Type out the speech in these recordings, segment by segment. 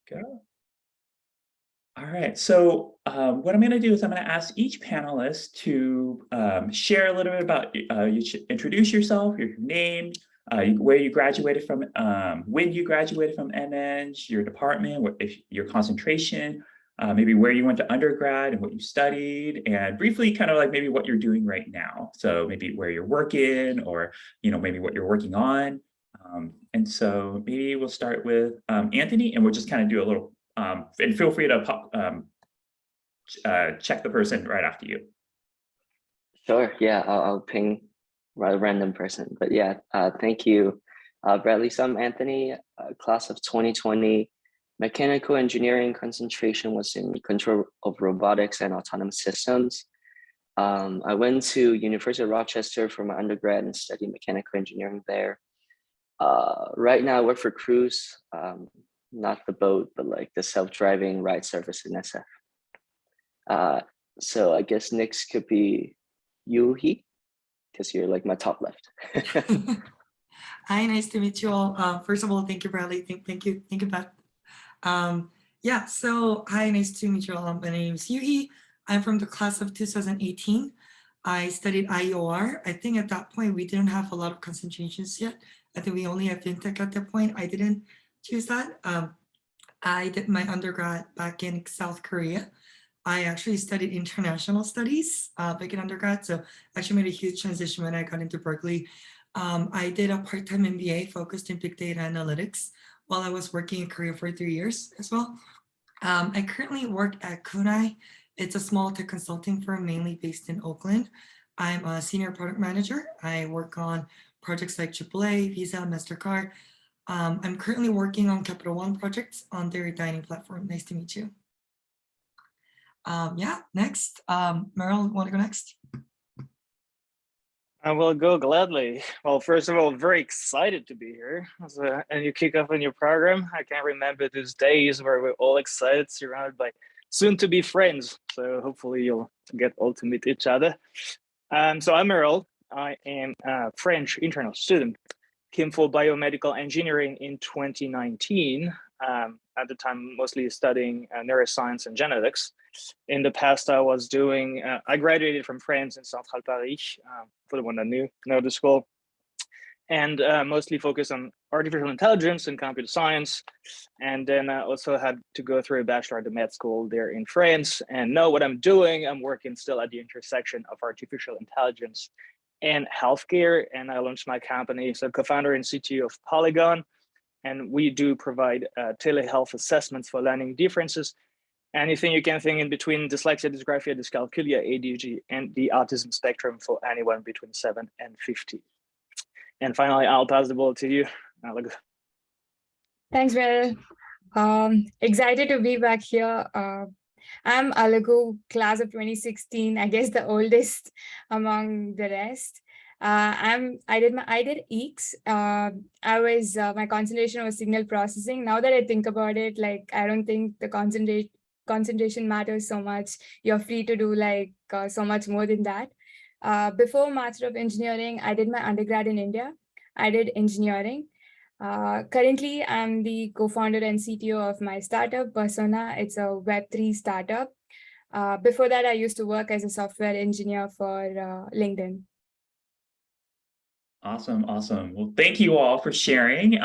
Go. All right, so what I'm going to do is I'm going to ask each panelist to share a little bit about, introduce yourself, your name, where you graduated from, when you graduated from MEng, your department, your concentration, maybe where you went to undergrad and what you studied, and briefly kind of like maybe what you're doing right now. So maybe where you're working or, maybe what you're working on. And so maybe we'll start with Anthony, and we'll just kind of do a little and feel free to check the person right after you. Sure, yeah, I'll ping a random person. But yeah, thank you, Bradley. So I'm Anthony, class of 2020. Mechanical engineering concentration was in control of robotics and autonomous systems. I went to University of Rochester for my undergrad and studied mechanical engineering there. Right now I work for Cruise, not the boat, but like the self-driving ride service in SF. So I guess next could be Youhee, because you're like my top left. Hi, nice to meet you all. First of all, thank you, Bradley. Thank you, Beth. Yeah, so hi, nice to meet you all. My name is Youhee. I'm from the class of 2018. I studied IEOR. I think at that point, we didn't have a lot of concentrations yet. I think we only had fintech at that point. I didn't choose that. I did my undergrad back in South Korea. I actually studied international studies back in undergrad, so actually made a huge transition when I got into Berkeley. I did a part-time MBA focused in big data analytics while I was working in Korea for 3 years as well. I currently work at Kunai. It's a small tech consulting firm mainly based in Oakland. I'm a senior product manager. I work on projects like AAA, Visa, MasterCard. I'm currently working on Capital One projects on their dining platform. Nice to meet you. Yeah, next, Meryl, want to go next? I will go gladly. Well, first of all, very excited to be here. And you kick off a new program. I can't remember those days where we're all excited, surrounded by soon-to-be friends. So hopefully you'll get all to meet each other. So I'm Meryll. I am a French internal student. Came for biomedical engineering in 2019. At the time, mostly studying neuroscience and genetics. In the past, I was doing, I graduated from France in Central Paris, for the one that know the school, and mostly focused on artificial intelligence and computer science. And then I also had to go through a bachelor at the med school there in France. And know what I'm doing, I'm working still at the intersection of artificial intelligence and healthcare. And I launched my company, so co-founder and CTO of Polygon. And we do provide telehealth assessments for learning differences. Anything you can think in between dyslexia, dysgraphia, dyscalculia, ADHD, and the autism spectrum for anyone between 7 and 50. And finally, I'll pass the ball to you, Alagu. Thanks, Meryl. Excited to be back here. I'm Alagu, class of 2016, I guess the oldest among the rest. I did EECS. My concentration was signal processing. Now that I think about it, like I don't think the concentration matters so much. You're free to do like so much more than that. Before Master of Engineering, I did my undergrad in India. I did engineering. Currently, I'm the co-founder and CTO of my startup, Persona. It's a Web3 startup. Before that, I used to work as a software engineer for LinkedIn. Awesome. Well, thank you all for sharing.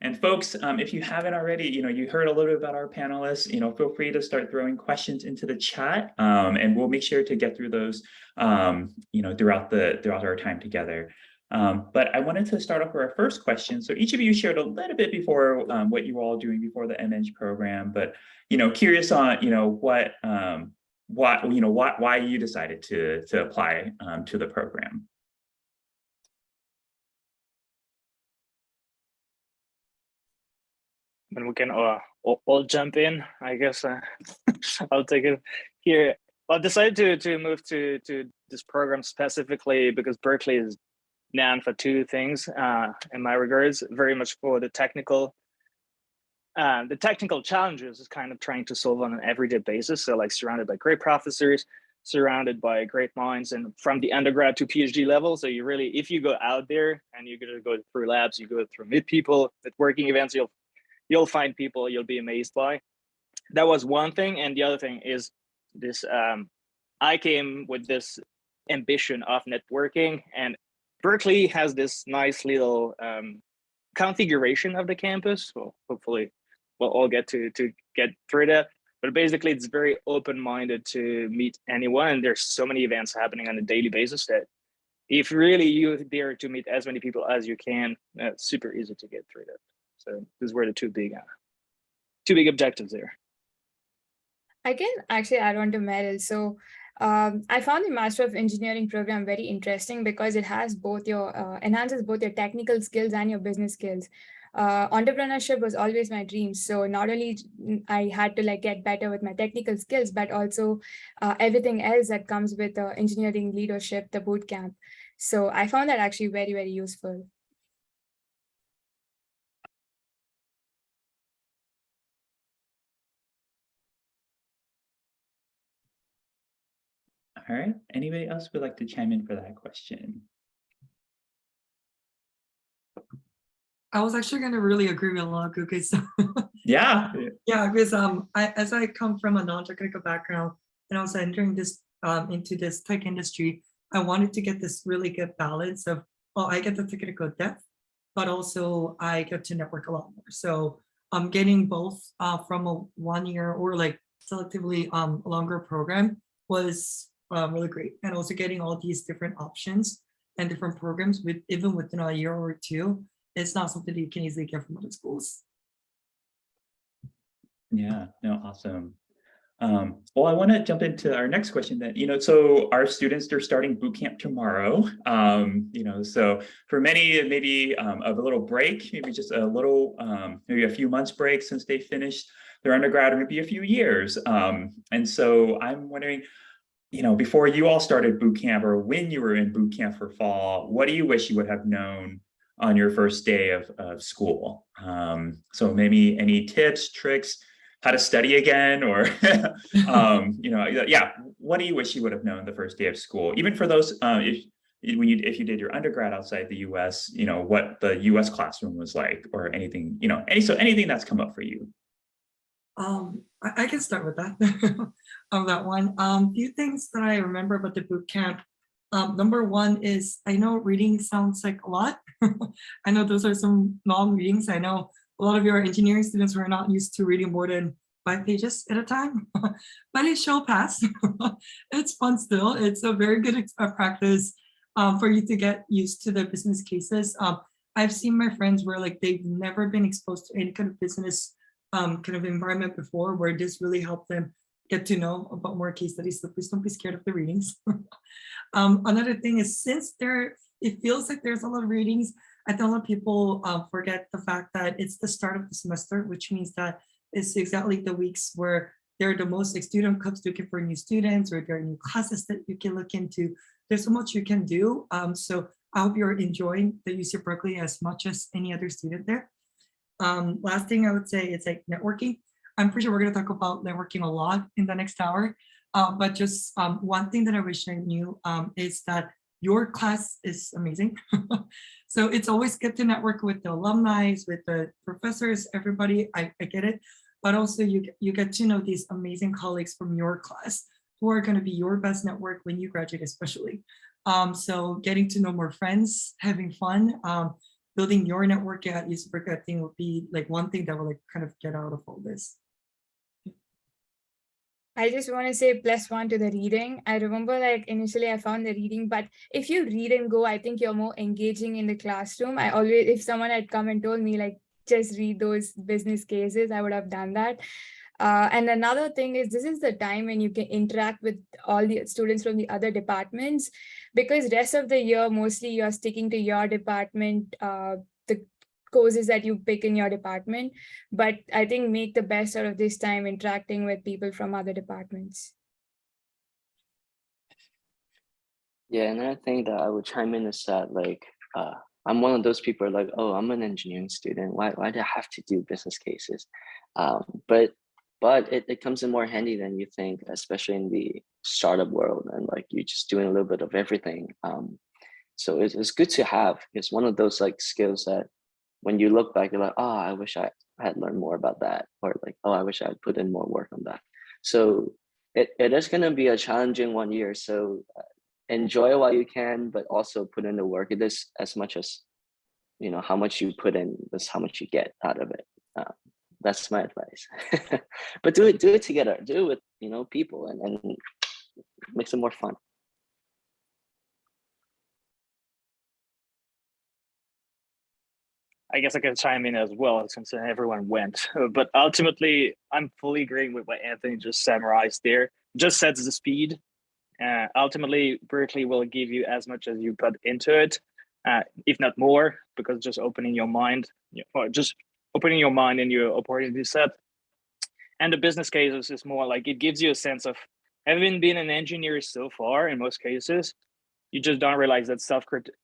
And folks, if you haven't already, you heard a little bit about our panelists, feel free to start throwing questions into the chat, and we'll make sure to get through those, throughout our time together. But I wanted to start off with our first question. So each of you shared a little bit before what you were all doing before the MEng program, but curious on why you decided to apply to the program. And we can all jump in, I guess. I'll take it here. I decided to move to this program specifically because Berkeley is known for two things, in my regards, very much for the technical challenges is kind of trying to solve on an everyday basis. So like surrounded by great professors, surrounded by great minds, and from the undergrad to PhD level. So you really, if you go out there and you're going to go through labs, you go through meet people, networking events, you'll find people you'll be amazed by. That was one thing. And the other thing is this, I came with this ambition of networking, and Berkeley has this nice little configuration of the campus. Well, hopefully we'll all get to get through that. But basically, it's very open-minded to meet anyone. And there's so many events happening on a daily basis that if really you dare to meet as many people as you can, it's super easy to get through that. So these were the two big objectives there. I can actually add on to Meryl. So I found the Master of Engineering program very interesting because it has both your enhances both your technical skills and your business skills. Entrepreneurship was always my dream. So not only I had to like get better with my technical skills, but also everything else that comes with engineering leadership, the boot camp. So I found that actually very, very useful. All right. Anybody else would like to chime in for that question? I was actually going to really agree with Alagu because Yeah. yeah, because as I come from a non-technical background and I was entering this into this tech industry, I wanted to get this really good balance of, well, I get the technical depth, but also I get to network a lot more. So I'm getting both from a 1 year or like selectively longer program was really great. And also getting all these different options and different programs with even within a year or two, it's not something that you can easily get from other schools. Yeah, no, awesome. Well, I want to jump into our next question then. So our students, they're starting boot camp tomorrow. So for many, maybe of a little break, maybe just a little, maybe a few months break since they finished their undergrad, or maybe a few years. And so I'm wondering, before you all started boot camp, or when you were in boot camp for fall, what do you wish you would have known on your first day of school? So maybe any tips, tricks, how to study again, or yeah, what do you wish you would have known the first day of school? Even for those, if you did your undergrad outside the U.S., what the U.S. classroom was like, or anything, anything that's come up for you. I can start with that on that one. Few things that I remember about the boot camp. Number one is, I know reading sounds like a lot. I know those are some long readings. I know a lot of your engineering students were not used to reading more than 5 pages at a time, but it shall pass. It's fun still. It's a very good practice for you to get used to the business cases. I've seen my friends where like they've never been exposed to any kind of business kind of environment before, where this really helped them get to know about more case studies. So please don't be scared of the readings. Another thing is, since it feels like there's a lot of readings, I think a lot of people forget the fact that it's the start of the semester, which means that it's exactly the weeks where there are the most like student clubs looking for new students, or there are new classes that you can look into. There's so much you can do. So I hope you're enjoying the UC Berkeley as much as any other student there. Last thing I would say is like networking. I'm pretty sure we're going to talk about networking a lot in the next hour. But just one thing that I wish I knew is that your class is amazing. So it's always good to network with the alumni, with the professors, everybody. I get it. But also you get to know these amazing colleagues from your class who are going to be your best network when you graduate, especially. So getting to know more friends, having fun, building your network at UC Berkeley, I think would be like one thing that will like kind of get out of all this. I just want to say +1 to the reading. I remember like initially I found the reading, but if you read and go, I think you're more engaging in the classroom. I always, if someone had come and told me like, just read those business cases, I would have done that. And another thing is, this is the time when you can interact with all the students from the other departments, because rest of the year, mostly you're sticking to your department, the courses that you pick in your department. But I think make the best out of this time interacting with people from other departments. Yeah, another thing that I would chime in is that like I'm one of those people like, oh, I'm an engineering student. Why do I have to do business cases? But it comes in more handy than you think, especially in the startup world, and like you're just doing a little bit of everything. So it's good to have. It's one of those like skills that when you look back, you're like, oh, I wish I I had learned more about that, or like, oh, I wish I had put in more work on that. So it is going to be a challenging 1 year. So enjoy while you can, but also put in the work. It is as much as, how much you put in is how much you get out of it. That's my advice. But do it together. Do it with people, and makes it more fun. I guess I can chime in as well since everyone went. But ultimately, I'm fully agreeing with what Anthony just summarized there. Just sets the speed. Ultimately, Berkeley will give you as much as you put into it, if not more, because just opening your mind, or just opening your mind and your opportunity set. And the business cases is more like it gives you a sense of having been an engineer so far in most cases. You just don't realize that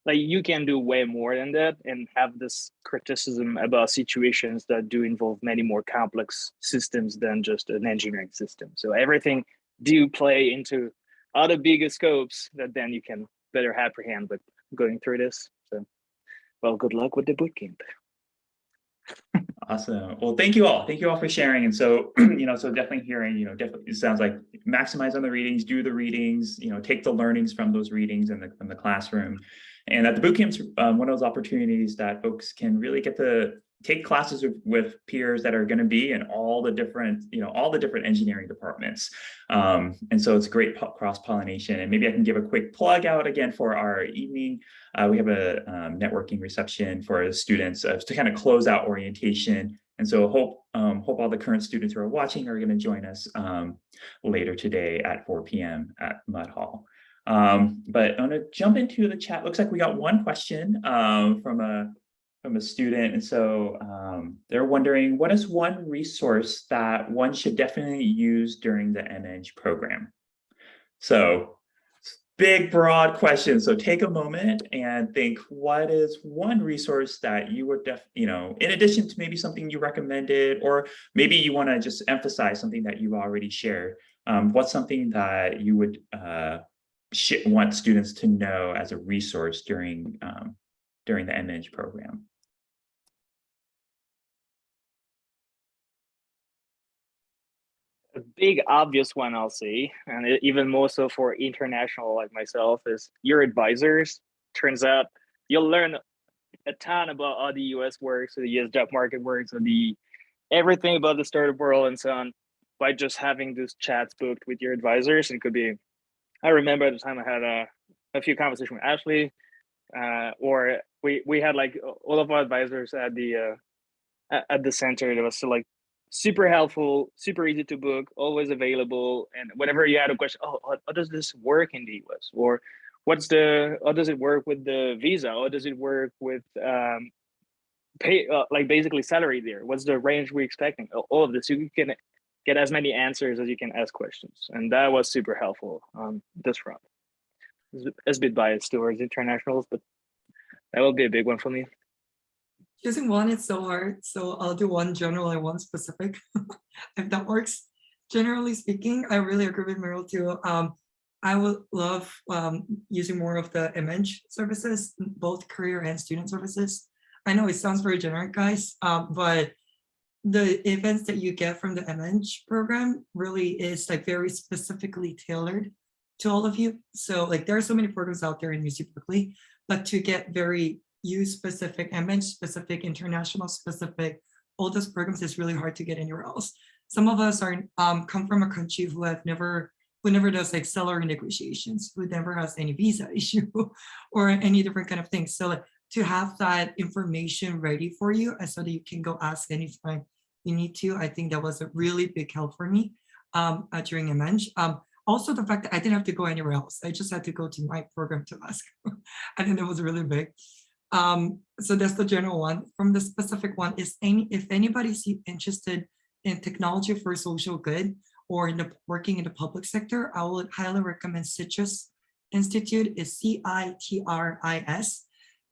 like you can do way more than that and have this criticism about situations that do involve many more complex systems than just an engineering system. So everything do play into other bigger scopes that then you can better apprehend with going through this. So, well, good luck with the bootcamp. Awesome. Well, thank you all. Thank you all for sharing. And so, so definitely hearing, definitely it sounds like maximize on the readings, do the readings, take the learnings from those readings in the classroom. And at the bootcamp's one of those opportunities that folks can really get to take classes with peers that are going to be in all the different engineering departments. And so it's great cross-pollination. And maybe I can give a quick plug out again for our evening. We have a networking reception for the students to kind of close out orientation. And so hope all the current students who are watching are going to join us later today at 4 p.m. at Mudd Hall. But I'm going to jump into the chat. Looks like we got one question from a student. And so they're wondering, what is one resource that one should definitely use during the MEng program? So big, broad question. So take a moment and think, what is one resource that you would in addition to maybe something you recommended, or maybe you want to just emphasize something that you've already shared. What's something that you would want students to know as a resource during the MEng program? A big obvious one I'll say, and even more so for international like myself, is your advisors. Turns out you'll learn a ton about how the US works, or the US job market works, or everything about the startup world and so on by just having those chats booked with your advisors. It could be, I remember at the time I had a few conversations with Ashley, or we had like all of our advisors at the center. That was so like super helpful, super easy to book, always available. And whenever you had a question, how does this work in the US? Or how does it work with the visa? How does it work with pay, like basically salary there? What's the range we're expecting? All of this, you can get as many answers as you can ask questions. And that was super helpful on this front. It's a bit biased towards internationals, but that will be a big one for me. Choosing one is so hard, so I'll do one general and one specific, if that works. Generally speaking, I really agree with Meryll too. I would love using more of the MEng services, both career and student services. I know it sounds very generic, guys, but the events that you get from the MEng program really is like very specifically tailored to all of you. So like there are so many programs out there in UC Berkeley, but to get very specific, MEng specific, international specific, all those programs is really hard to get anywhere else. Some of us are come from a country who never does like salary negotiations, who never has any visa issue or any different kind of things. So like, to have that information ready for you so that you can go ask anytime you need to, I think that was a really big help for me during MEng. Also, the fact that I didn't have to go anywhere else. I just had to go to my program to ask. I think that was really big. So that's the general one. From the specific one is if anybody's interested in technology for social good or working in the public sector, I would highly recommend Citrus Institute. Is CITRIS.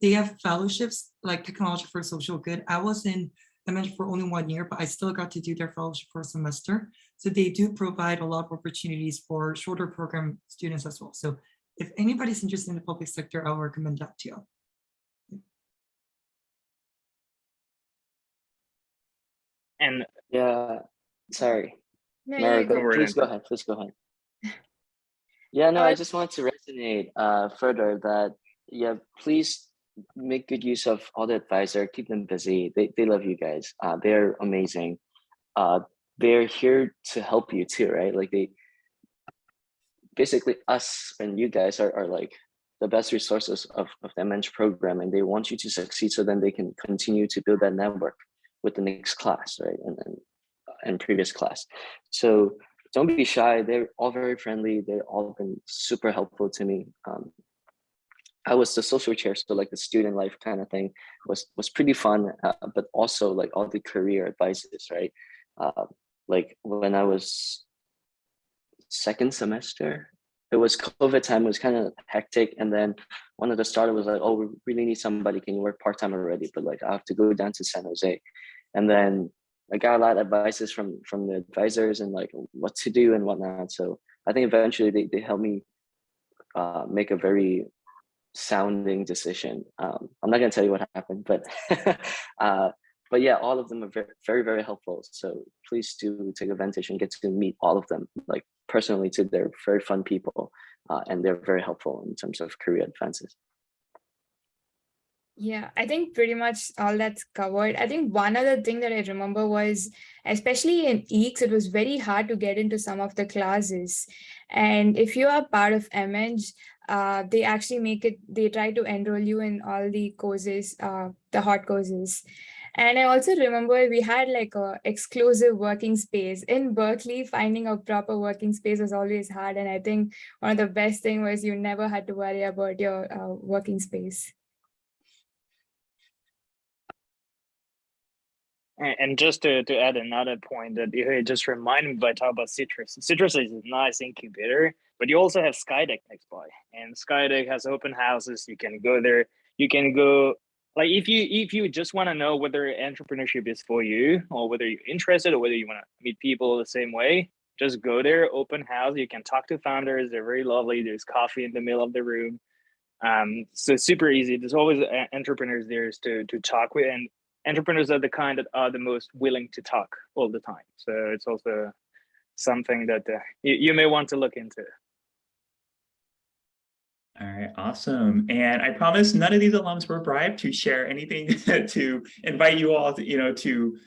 They have fellowships like technology for social good. I was in MEng for only 1 year, but I still got to do their fellowship for a semester. So they do provide a lot of opportunities for shorter program students as well. So if anybody's interested in the public sector, I would recommend that to you. And Yeah, sorry. No, Meryl, you go. Over please go then. ahead. Please go ahead. Yeah, no, Uh, I just want to resonate further that, yeah, please make good use of all the advisor, keep them busy. They love you guys. They're amazing. They're here to help you too, right? Like they basically us and you guys are like the best resources of the MEng program, and they want you to succeed so then they can continue to build that network with the next class, right? And previous class. So don't be shy. They're all very friendly. They've all been super helpful to me. I was the social chair, so like the student life kind of thing was pretty fun, but also like all the career advices, right? Like when I was second semester, it was COVID time, it was kind of hectic. And then one of the starter was like, oh, we really need somebody, can you work part-time already? But like I have to go down to San Jose. And then I got a lot of advices from the advisors and like what to do and whatnot. So I think eventually they helped me make a very sounding decision. I'm not gonna tell you what happened, but yeah, all of them are very, very, very helpful. So please do take advantage and get to meet all of them, like personally too. They're very fun people, and they're very helpful in terms of career advances. Yeah, I think pretty much all that's covered. I think one other thing that I remember was, especially in EECS, it was very hard to get into some of the classes. And if you are part of MEng, they actually they try to enroll you in all the courses, the hot courses. And I also remember we had like a exclusive working space in Berkeley. Finding a proper working space was always hard. And I think one of the best thing was you never had to worry about your working space. And just to add another point that you just reminded me by talking about Citrus. Citrus is a nice incubator, but you also have Skydeck next by, and Skydeck has open houses. You can go there. You can go like if you just want to know whether entrepreneurship is for you or whether you're interested or whether you want to meet people the same way. Just go there, open house. You can talk to founders. They're very lovely. There's coffee in the middle of the room. So it's super easy. There's always entrepreneurs there to talk with, and entrepreneurs are the kind that are the most willing to talk all the time. So it's also something that you may want to look into. All right, awesome. And I promise none of these alums were bribed to share anything to invite you all to, to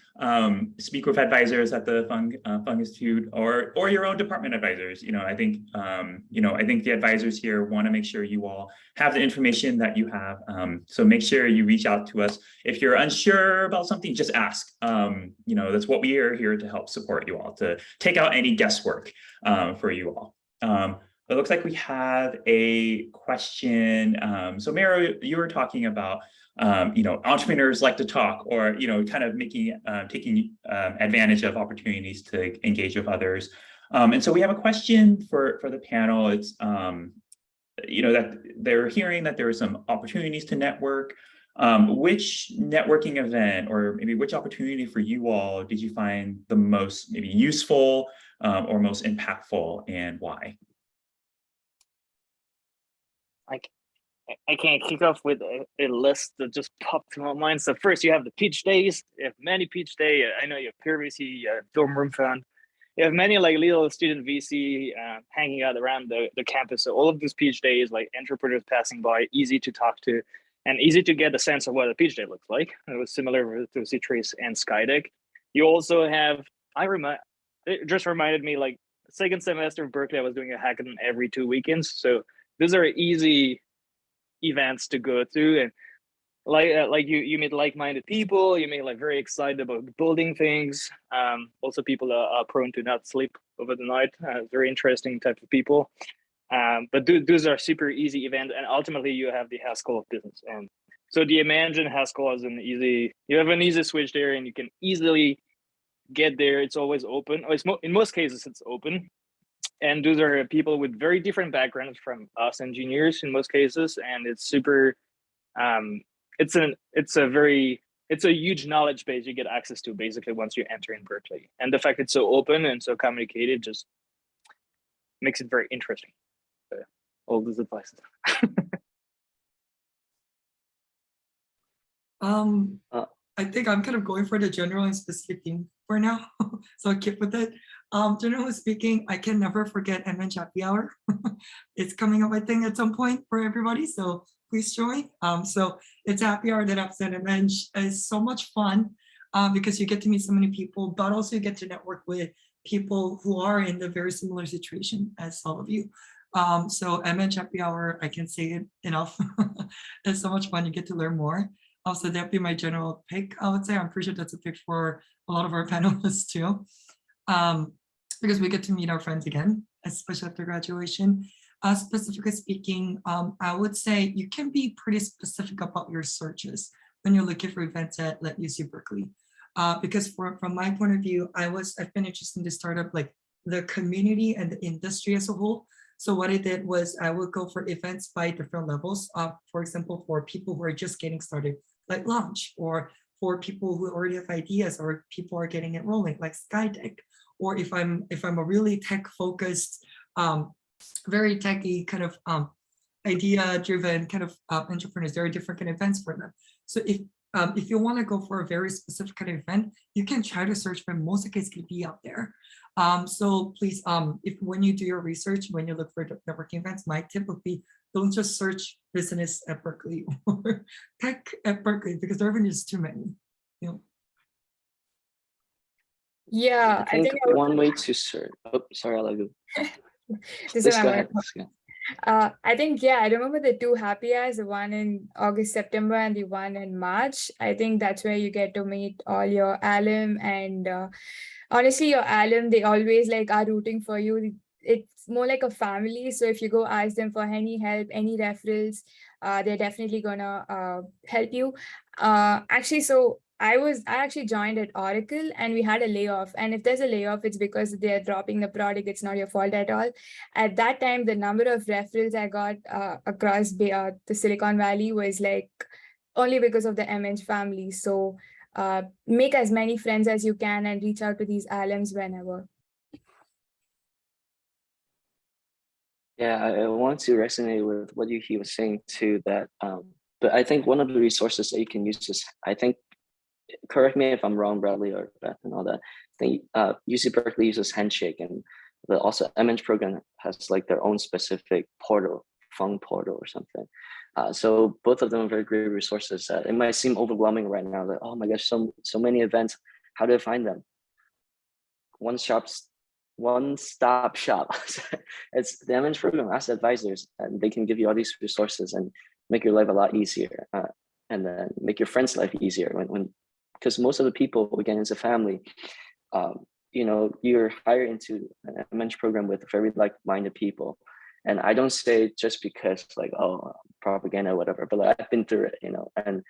speak with advisors at the Fung Institute or your own department advisors. I think, I think the advisors here want to make sure you all have the information that you have. So make sure you reach out to us. If you're unsure about something, just ask. That's what we are here to help support you all, to take out any guesswork for you all. It looks like we have a question. So Meryll, you were talking about, entrepreneurs like to talk, or, kind of taking advantage of opportunities to engage with others. And so we have a question for the panel. It's, that they're hearing that there are some opportunities to network. Which networking event or maybe which opportunity for you all did you find the most maybe useful or most impactful, and why? I can't kick off with a list that just popped to my mind. So first you have the pitch days. You have many pitch day. I know you have peer VC, dorm room fund. You have many like little student VC hanging out around the campus. So all of these pitch days, like entrepreneurs passing by, easy to talk to and easy to get a sense of what a pitch day looks like. It was similar to Citrus and Skydeck. You also have, it just reminded me, like second semester of Berkeley, I was doing a hackathon every 2 weekends. So these are easy events to go to, and like you meet like-minded people. You meet like very excited about building things. Also people are prone to not sleep over the night. Very interesting type of people. But those are super easy events, and ultimately you have the Haskell of business. And so the Imagine Haskell is you have an easy switch there, and you can easily get there. It's always open. In most cases it's open. And those are people with very different backgrounds from us engineers in most cases, and it's super. It's a huge knowledge base you get access to basically once you enter in Berkeley, and the fact it's so open and so communicated just makes it very interesting. All those advices. I think I'm kind of going for the general and specific theme for now, so I'll keep with it. Generally speaking, I can never forget MEng Happy Hour. It's coming up, I think, at some point for everybody, so please join. So it's happy hour that I've said MEng. It's so much fun because you get to meet so many people, but also you get to network with people who are in the very similar situation as all of you. So MEng Happy Hour, I can't say it enough. It's so much fun. You get to learn more. Also, that'd be my general pick. I would say I'm pretty sure that's a pick for a lot of our panelists too, because we get to meet our friends again, especially after graduation. Specifically speaking, I would say you can be pretty specific about your searches when you're looking for events at UC Berkeley. Because from my point of view, I've been interested in the startup, like the community and the industry as a whole. So what I did was I would go for events by different levels. For example, for people who are just getting started, like launch, or for people who already have ideas, or people are getting it rolling, like Skydeck. Or if I'm a really tech focused, very techy kind of idea driven kind of entrepreneurs, there are different kind of events for them. So if you want to go for a very specific kind of event, you can try to search for most of it's going to be out there. So please, if when you do your research, when you look for networking events, my tip would be don't just search business at Berkeley or tech at Berkeley, because there are just too many. You know. Yeah, I think one way to search. Oh, sorry, Alagu. Please go ahead. I think, yeah, I remember the two happy hours, the one in August, September, and the one in March. I think that's where you get to meet all your alum, and honestly, your alum, they always like are rooting for you. It's more like a family. So if you go ask them for any help, any referrals, they're definitely gonna help you. Actually, so I actually joined at Oracle, and we had a layoff. And if there's a layoff, it's because they're dropping the product. It's not your fault at all. At that time, the number of referrals I got across the Silicon Valley was like only because of the MEng family. So make as many friends as you can and reach out to these alums whenever. Yeah, I want to resonate with what Youhee was saying too, that but I think one of the resources that you can use is, I think, correct me if I'm wrong, Bradley or Beth and all that, I think UC Berkeley uses Handshake, and also MEng program has like their own specific portal, Fung portal or something. So both of them are very great resources. It might seem overwhelming right now, that, oh my gosh, so many events, how do I find them? One-stop shop. It's the MEng program, ask advisors, and they can give you all these resources and make your life a lot easier, and then make your friends' life easier because most of the people, again, it's a family. You know, you're hired into an MEng program with very like-minded people. And I don't say it just because like, oh, propaganda or whatever, but like, I've been through it, you know, and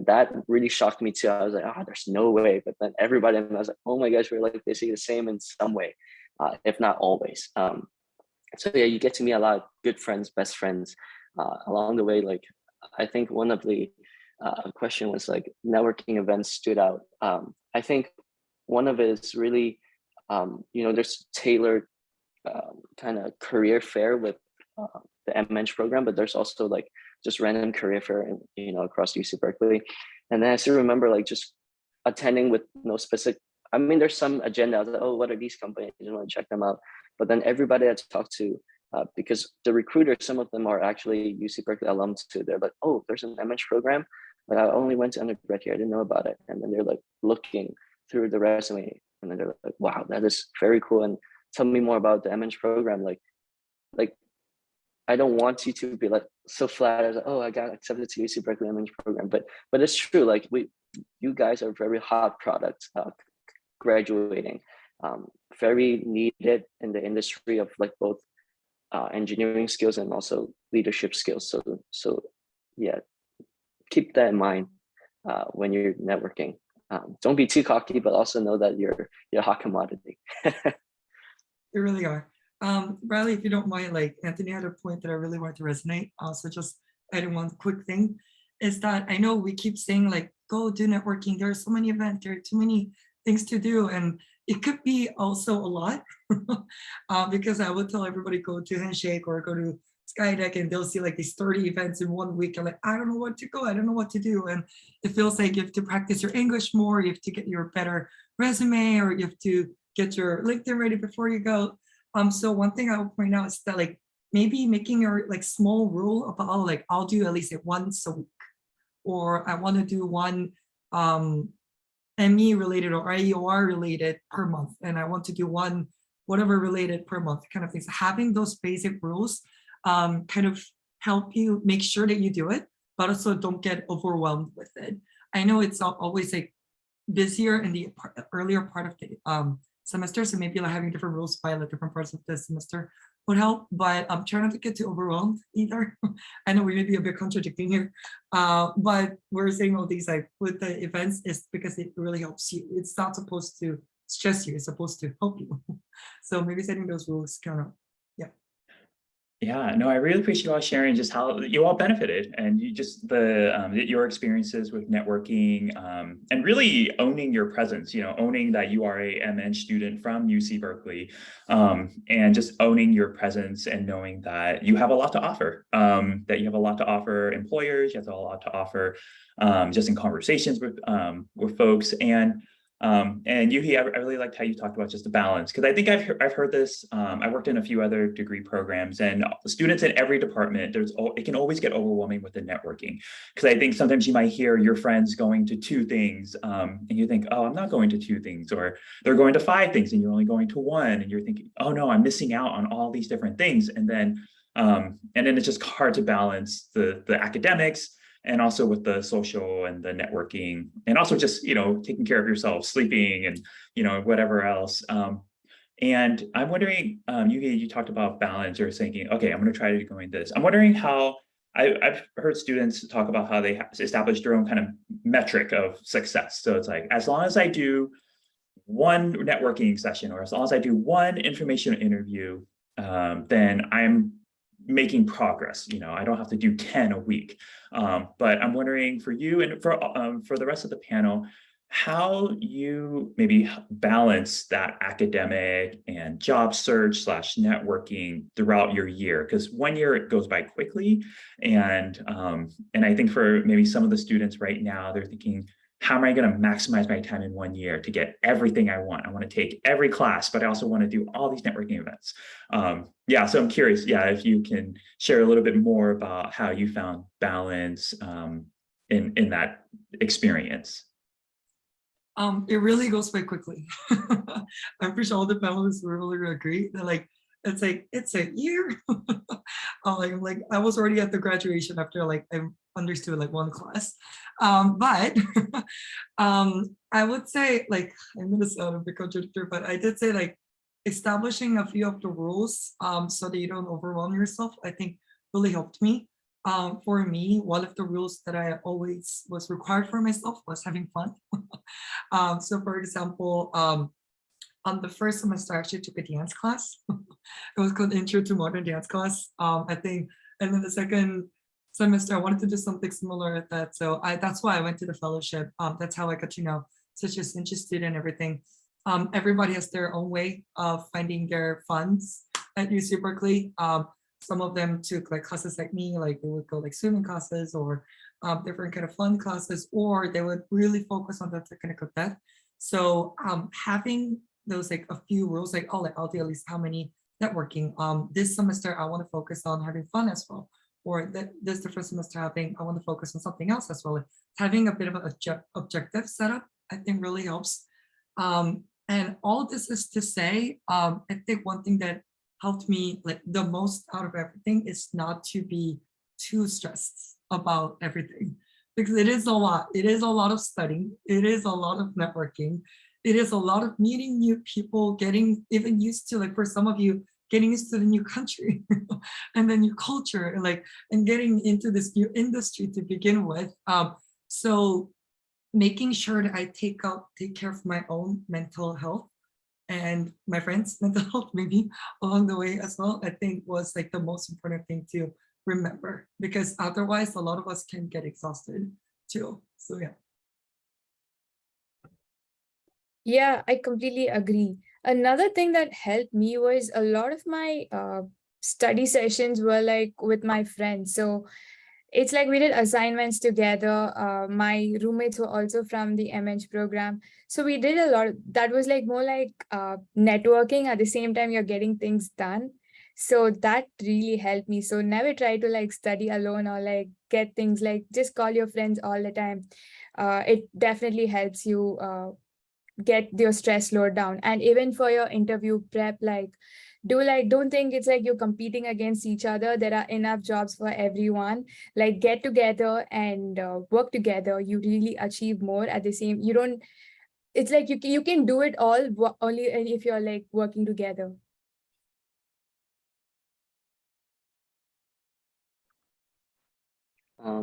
that really shocked me too. I was like, oh, there's no way. But then everybody, and I was like, oh my gosh, we're like basically the same in some way, if not always. So yeah, you get to meet a lot of good friends, best friends along the way. Like, I think one of the question was like networking events stood out. I think one of it is really, you know, there's tailored kind of career fair with the MEng program, but there's also like just random career fair, and you know, across UC Berkeley. And then I still remember like just attending with no specific. I mean, there's some agenda. I was like, oh, what are these companies? I want to check them out. But then everybody I talked to, because the recruiters, some of them are actually UC Berkeley alums too. They're like, oh, there's an MEng program. Like, I only went to undergrad here. I didn't know about it. And then they're like looking through the resume, and then they're like, wow, that is very cool. And tell me more about the MEng program. Like I don't want you to be like so flat as, oh, I got accepted to UC Berkeley MEng program, but it's true. Like you guys are very hot products, graduating, very needed in the industry of like both engineering skills and also leadership skills. So yeah, keep that in mind when you're networking. Don't be too cocky, but also know that you're a hot commodity. They really are. Bradley, if you don't mind, like Anthony had a point that I really wanted to resonate. Also, just adding one quick thing is that I know we keep saying like, go do networking. There are so many events, there are too many things to do. And it could be also a lot because I would tell everybody go to Handshake or go to Skydeck and they'll see like these 30 events in 1 week. And like, I don't know what to go, I don't know what to do. And it feels like you have to practice your English more, you have to get your better resume, or you have to get your LinkedIn ready before you go. So one thing I will point out is that like maybe making your like small rule about like, I'll do at least like once a week, or I want to do one ME related or IEOR related per month, and I want to do one whatever related per month kind of things. Having those basic rules kind of help you make sure that you do it, but also don't get overwhelmed with it. I know it's always like busier in the earlier part of the semester, so maybe like having different rules by the different parts of the semester would help, but try not to get too overwhelmed either. I know we may be a bit contradicting here, but we're saying all these like with the events is because it really helps you. It's not supposed to stress you, it's supposed to help you. So maybe setting those rules kind of, yeah. Yeah, no, I really appreciate you all sharing just how you all benefited, and you just your experiences with networking, and really owning your presence, you know, owning that you are a MEng student from UC Berkeley, and just owning your presence and knowing that you have a lot to offer, that you have a lot to offer employers, you have a lot to offer just in conversations with folks. And Youhee, I really liked how you talked about just the balance, because I think I've heard this. I worked in a few other degree programs, and students in every department, it can always get overwhelming with the networking, because I think sometimes you might hear your friends going to 2 things, and you think, oh, I'm not going to 2 things, or they're going to 5 things, and you're only going to 1, and you're thinking, oh no, I'm missing out on all these different things, and then it's just hard to balance the academics, and also with the social and the networking, and also just, you know, taking care of yourself, sleeping, and, you know, whatever else. And I'm wondering, you talked about balance, or thinking, okay, I'm going to try to doing this. I'm wondering how, I've heard students talk about how they establish their own kind of metric of success. So it's like, as long as I do 1 networking session, or as long as I do 1 information interview, then I'm making progress. You know, I don't have to do 10 a week. But I'm wondering for you and for the rest of the panel, how you maybe balance that academic and job search / networking throughout your year, because 1 year it goes by quickly, and I think for maybe some of the students right now, they're thinking, how am I going to maximize my time in 1 year to get everything I want? I want to take every class, but I also want to do all these networking events. Yeah, so I'm curious, yeah, if you can share a little bit more about how you found balance in that experience. It really goes by quickly. I'm pretty sure all the panelists will really agree that like it's a year. Like I was already at the graduation after like I understood like 1 class. But I would say like, I'm gonna sound a bit contradictory, but I did say like establishing a few of the rules so that you don't overwhelm yourself, I think really helped me. For me, one of the rules that I always was required for myself was having fun. So for example, on the first semester, I actually took a dance class. It was called Intro to Modern Dance class, I think. And then the second semester, I wanted to do something similar at that. So that's why I went to the fellowship. That's how I got to know such as interested in everything. Everybody has their own way of finding their funds at UC Berkeley. Some of them took like classes like me, like they would go like swimming classes or different kind of fun classes, or they would really focus on the technical depth. So having those like a few rules, like, oh, like I'll do at least how many networking. This semester, I want to focus on having fun as well. Or this the first semester I want to focus on something else as well. Like having a bit of an objective setup, I think really helps. And all this is to say, I think one thing that helped me like the most out of everything is not to be too stressed about everything, because it is a lot. It is a lot of studying. It is a lot of networking. It is a lot of meeting new people, getting even used to, like for some of you, getting used to the new country and the new culture, and like and getting into this new industry to begin with. So making sure that I take care of my own mental health and my friends' mental health maybe along the way as well, I think was like the most important thing to remember, because otherwise a lot of us can get exhausted too. So yeah. Yeah, I completely agree. Another thing that helped me was a lot of my study sessions were like with my friends. So it's like we did assignments together. My roommates were also from the MEng program. So we did a lot. That was like more like networking. At the same time, you're getting things done. So that really helped me. So never try to like study alone or like get things, like just call your friends all the time. It definitely helps you get your stress load down. And even for your interview prep, don't think it's like you're competing against each other. There are enough jobs for everyone. Like get together and work together. You really achieve more at the same. You don't. It's like you can do it all only if you're like working together.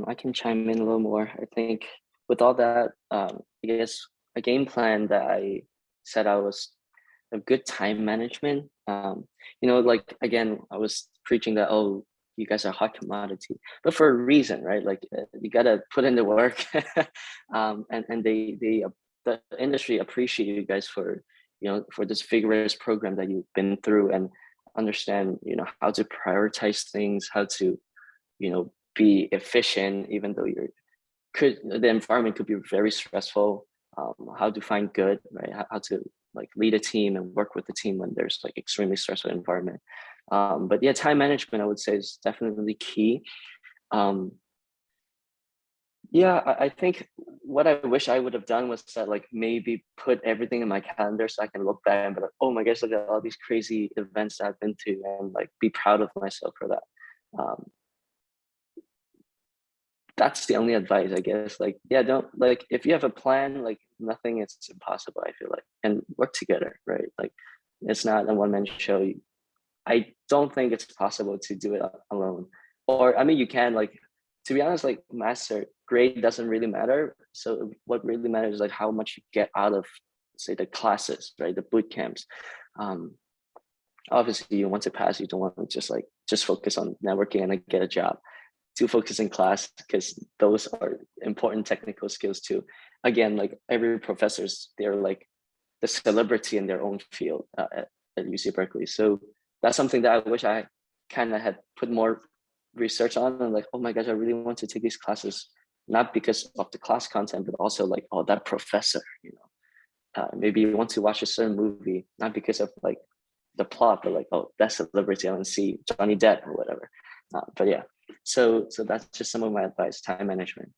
I can chime in a little more. I think with all that, I guess a game plan that I set out was a good time management. Like again, I was preaching that, oh, you guys are hot commodity, but for a reason, right? Like you gotta put in the work, and the industry appreciate you guys for for this vigorous program that you've been through and understand how to prioritize things, how to be efficient, even though the environment could be very stressful. How to find good, right? How to like lead a team and work with the team when there's like extremely stressful environment. But yeah, time management I would say is definitely key. Yeah, I think what I wish I would have done was that like maybe put everything in my calendar so I can look back and be like, oh my gosh, look at all these crazy events that I've been to, and like be proud of myself for that. That's the only advice, I guess. Like, yeah, don't like if you have a plan, like nothing is impossible, I feel like, and work together, right? Like it's not a one-man show. I don't think it's possible to do it alone. Or I mean, you can, like, to be honest, like master grade doesn't really matter. So what really matters is like how much you get out of, say, the classes, right? The boot camps. Obviously you want to pass, you don't want to just focus on networking and like get a job. To focus in class, because those are important technical skills too. Again, like every professors, they're like the celebrity in their own field at UC Berkeley. So that's something that I wish I kind of had put more research on, and like, oh my gosh, I really want to take these classes, not because of the class content, but also like, oh, that professor, maybe you want to watch a certain movie, not because of like the plot, but like, oh, that celebrity, I want to see Johnny Depp or whatever. But yeah, so that's just some of my advice: time management.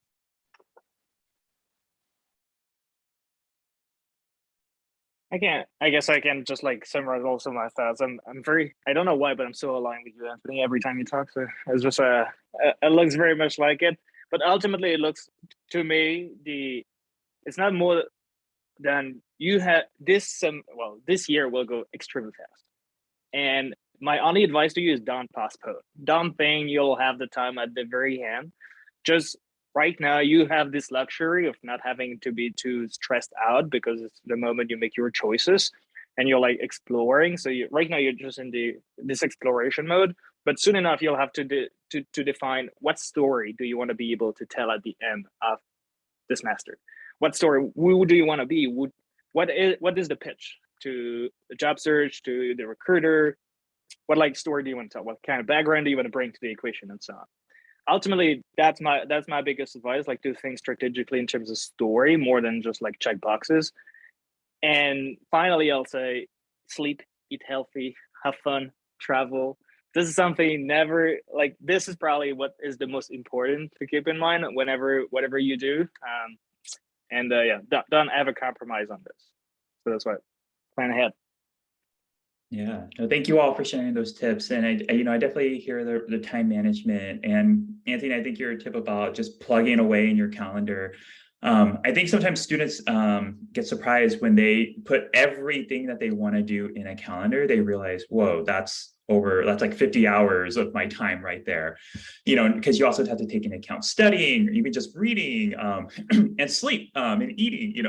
I guess I can just like summarize also my thoughts. I'm very, I don't know why, but I'm so aligned with you, Anthony, every time you talk. So it's just it looks very much like it. But ultimately it looks to me it's not more than you have this this year will go extremely fast. And my only advice to you is don't postpone. Don't think you'll have the time at the very end. Just right now, you have this luxury of not having to be too stressed out, because it's the moment you make your choices and you're like exploring. So right now you're just in this exploration mode, but soon enough you'll have to define what story do you want to be able to tell at the end of this master. What story? Who do you want to be? What is the pitch to the job search, to the recruiter? What like story do you want to tell? What kind of background do you want to bring to the equation, and so on? Ultimately, that's my biggest advice. Like, do things strategically in terms of story more than just like check boxes. And finally, I'll say sleep, eat healthy, have fun, travel. This is something this is probably what is the most important to keep in mind whatever you do. Yeah, don't ever compromise on this. So that's what plan ahead. Yeah, no, thank you all for sharing those tips. And I definitely hear the time management. And Anthony, I think your tip about just plugging away in your calendar. I think sometimes students get surprised when they put everything that they want to do in a calendar. They realize, whoa, that's like 50 hours of my time right there. Because you also have to take into account studying, or even just reading, and sleep, and eating,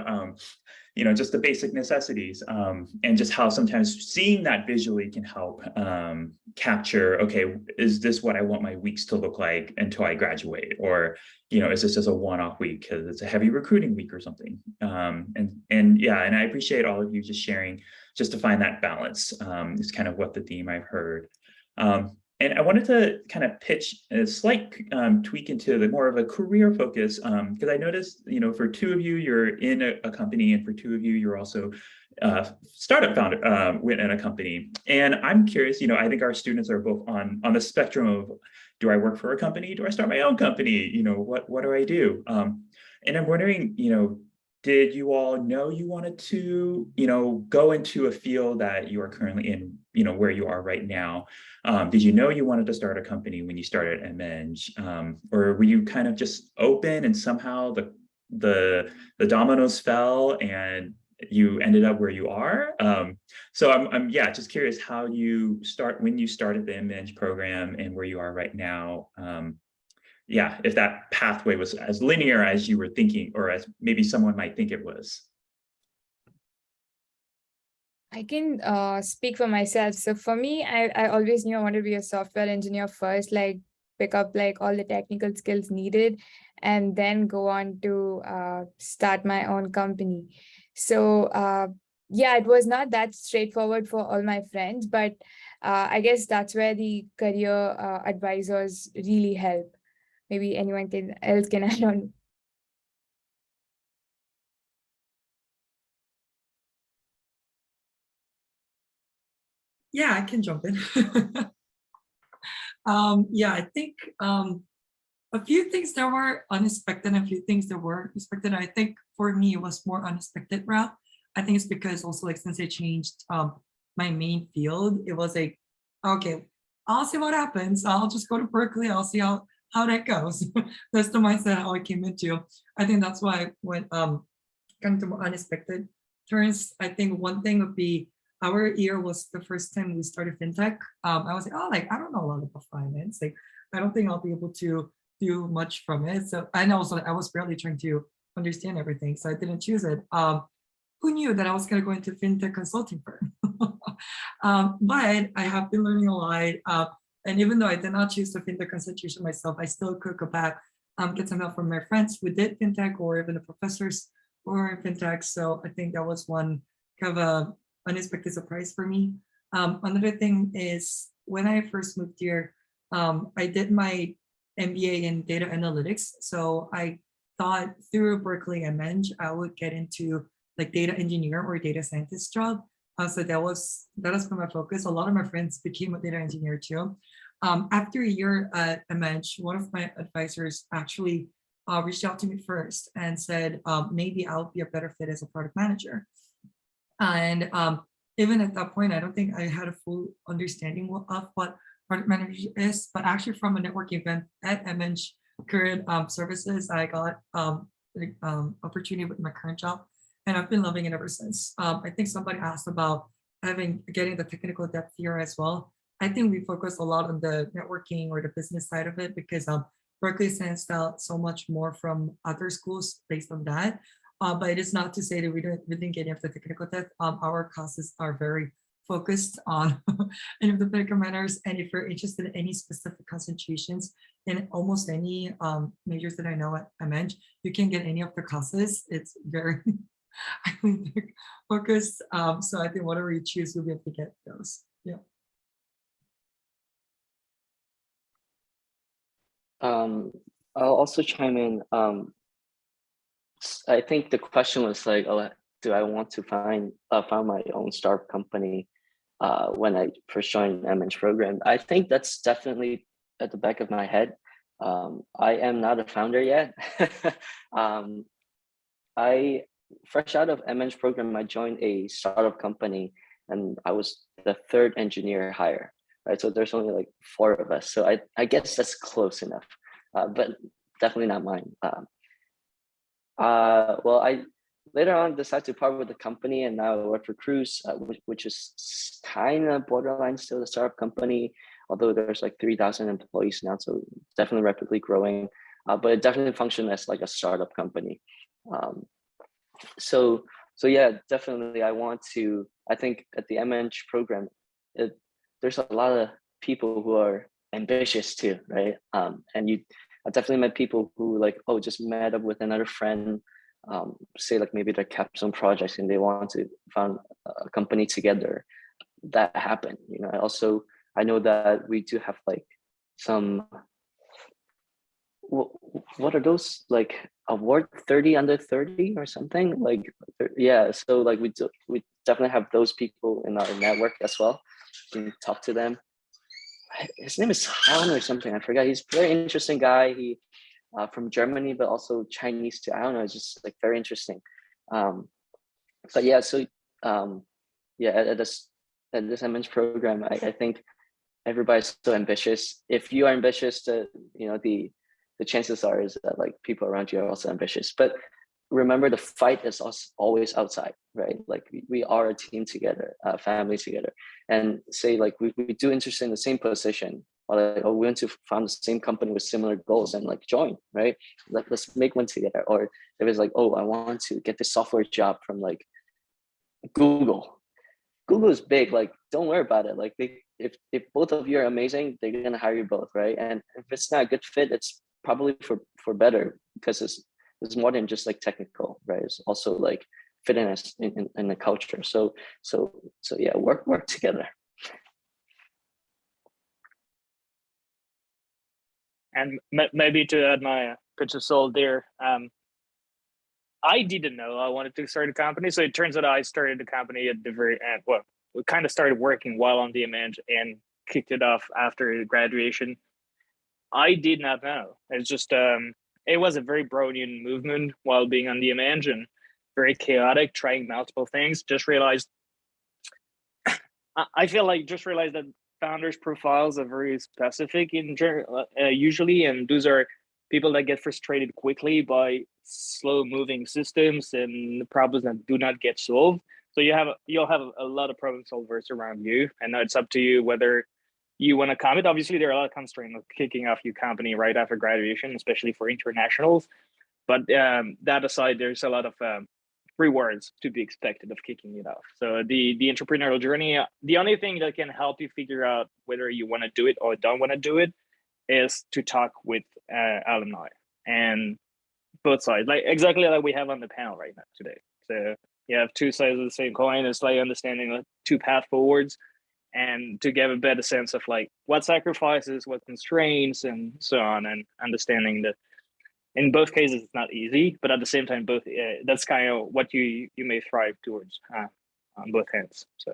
just the basic necessities, and just how sometimes seeing that visually can help capture, okay, is this what I want my weeks to look like until I graduate? Or, is this just a one-off week because it's a heavy recruiting week or something? And I appreciate all of you just sharing, just to find that balance. Is kind of what the theme I've heard. And I wanted to kind of pitch a slight tweak into the more of a career focus, because I noticed, you know, for two of you, you're in a company, and for two of you, you're also startup founder within a company. And I'm curious, you know, I think our students are both on the spectrum of, do I work for a company? Do I start my own company? You know, what do I do? And I'm wondering, you know, did you all know you wanted to, you know, go into a field that you are currently in, you know, where you are right now? Did you know you wanted to start a company when you started at MEng? Or were you kind of just open and somehow the dominoes fell and you ended up where you are? So I'm yeah, just curious how you when you started the MEng program and where you are right now. Yeah, if that pathway was as linear as you were thinking, or as maybe someone might think it was. I can speak for myself. So for me, I always knew I wanted to be a software engineer first, like pick up like all the technical skills needed, and then go on to start my own company. So yeah, it was not that straightforward for all my friends, but I guess that's where the career advisors really help. Maybe anyone else can add on. Yeah, I can jump in. Yeah, I think a few things that were unexpected and a few things that were expected. I think for me, it was more unexpected route. I think it's because also like since I changed my main field, it was like, okay, I'll see what happens. I'll just go to Berkeley. I'll see how that goes. That's the mindset how I came into. I think that's why when kind of more unexpected turns. I think one thing would be our year was the first time we started fintech. I was like, oh, like I don't know a lot about finance. Like I don't think I'll be able to do much from it. So I know I was barely trying to understand everything, so I didn't choose it. Who knew that I was going to go into fintech consulting firm? But I have been learning a lot. And even though I did not choose the fintech concentration myself, I still could go back, get some help from my friends who did fintech, or even the professors who are in fintech. So I think that was one kind of a unexpected surprise for me. Another thing is when I first moved here, I did my MBA in data analytics. So I thought through Berkeley and MEng, I would get into like data engineer or data scientist job. So that has been my focus. A lot of my friends became a data engineer too. After a year at MEng, one of my advisors actually reached out to me first and said, maybe I'll be a better fit as a product manager. And even at that point, I don't think I had a full understanding of what product manager is, but actually from a networking event at MEng current services, I got opportunity with my current job, and I've been loving it ever since. I think somebody asked about getting the technical depth here as well. I think we focus a lot on the networking or the business side of it because Berkeley stands out so much more from other schools based on that. But it is not to say that we didn't get into the technical depth. Our classes are very focused on any of the technical matters. And if you're interested in any specific concentrations in almost any majors that I know at MEng, you can get any of the classes. It's very focused. So I think whatever you choose, you'll be able to get those. Yeah. I'll also chime in. I think the question was like, oh, do I want to found my own startup company when I first joined MEng program? I think that's definitely at the back of my head. I am not a founder yet. I fresh out of MEng program, I joined a startup company, and I was the third engineer hire. Right, so there's only like 4 of us. So I guess that's close enough, but definitely not mine. Well, I later on decided to part with the company, and now I work for Cruise, which is kind of borderline still a startup company, although there's like 3,000 employees now, so definitely rapidly growing. But it definitely functions as like a startup company. So yeah, definitely I think at the MEng program, there's a lot of people who are ambitious too, right? And I definitely met people who like, oh, just met up with another friend, say like maybe they're capstone projects and they want to found a company together. That happened. You know, I also I know that we do have like some, what are those, like award 30 under 30 or something, like, yeah, so like we definitely have those people in our network as well. You can talk to them. His name is Han or something, I forgot. He's a very interesting guy. He from Germany, but also Chinese too. I don't know, it's just like very interesting. But yeah, so yeah, at this MEng program, I think everybody's so ambitious. If you are ambitious, the chances are is that like people around you are also ambitious. But remember, the fight is always outside, right? Like we are a team together, a family together. And say like we do interest in the same position, or like, oh, we want to found the same company with similar goals and like join, right? Let's make one together. Or if it's like, oh, I want to get this software job from like Google. Google is big, like don't worry about it. Like if both of you are amazing, they're gonna hire you both, right? And if it's not a good fit, it's probably for better, because it's more than just like technical, right? It's also like fitness in the culture. So yeah, work together. And maybe to add my pitch of soul there, I didn't know I wanted to start a company. So it turns out I started the company at the very end. Well, we kind of started working while on the MEng and kicked it off after graduation. I did not know. It's just, it was a very Brownian movement while being on the MEng, and very chaotic, trying multiple things. Just realized, I feel like just realized that founders' profiles are very specific in usually, and those are people that get frustrated quickly by slow moving systems and problems that do not get solved. So you'll have a lot of problem solvers around you, and now it's up to you whether you want to commit. Obviously, there are a lot of constraints of kicking off your company right after graduation, especially for internationals. But that aside, there's a lot of rewards to be expected of kicking it off. So the entrepreneurial journey, the only thing that can help you figure out whether you want to do it or don't want to do it is to talk with alumni, and both sides, like exactly like we have on the panel right now today. So you have two sides of the same coin. It's like understanding the two path forwards, and to get a better sense of like what sacrifices, what constraints, and so on, and understanding that in both cases it's not easy, but at the same time, both that's kind of what you may thrive towards on both ends. So.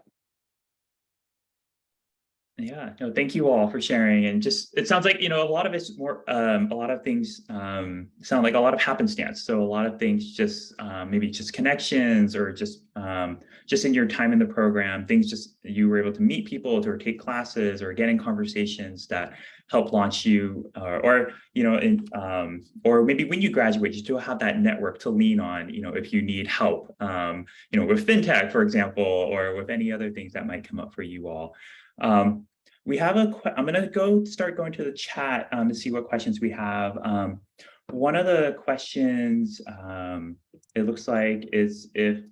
Yeah, no, thank you all for sharing. And just, it sounds like, a lot of it's more, a lot of things sound like a lot of happenstance. So a lot of things just maybe just connections, or just in your time in the program, things just, you were able to meet people or take classes or get in conversations that help launch you, or maybe when you graduate, you still have that network to lean on, if you need help, with fintech, for example, or with any other things that might come up for you all. We have I'm going to start going to the chat to see what questions we have. One of the questions, it looks like, is if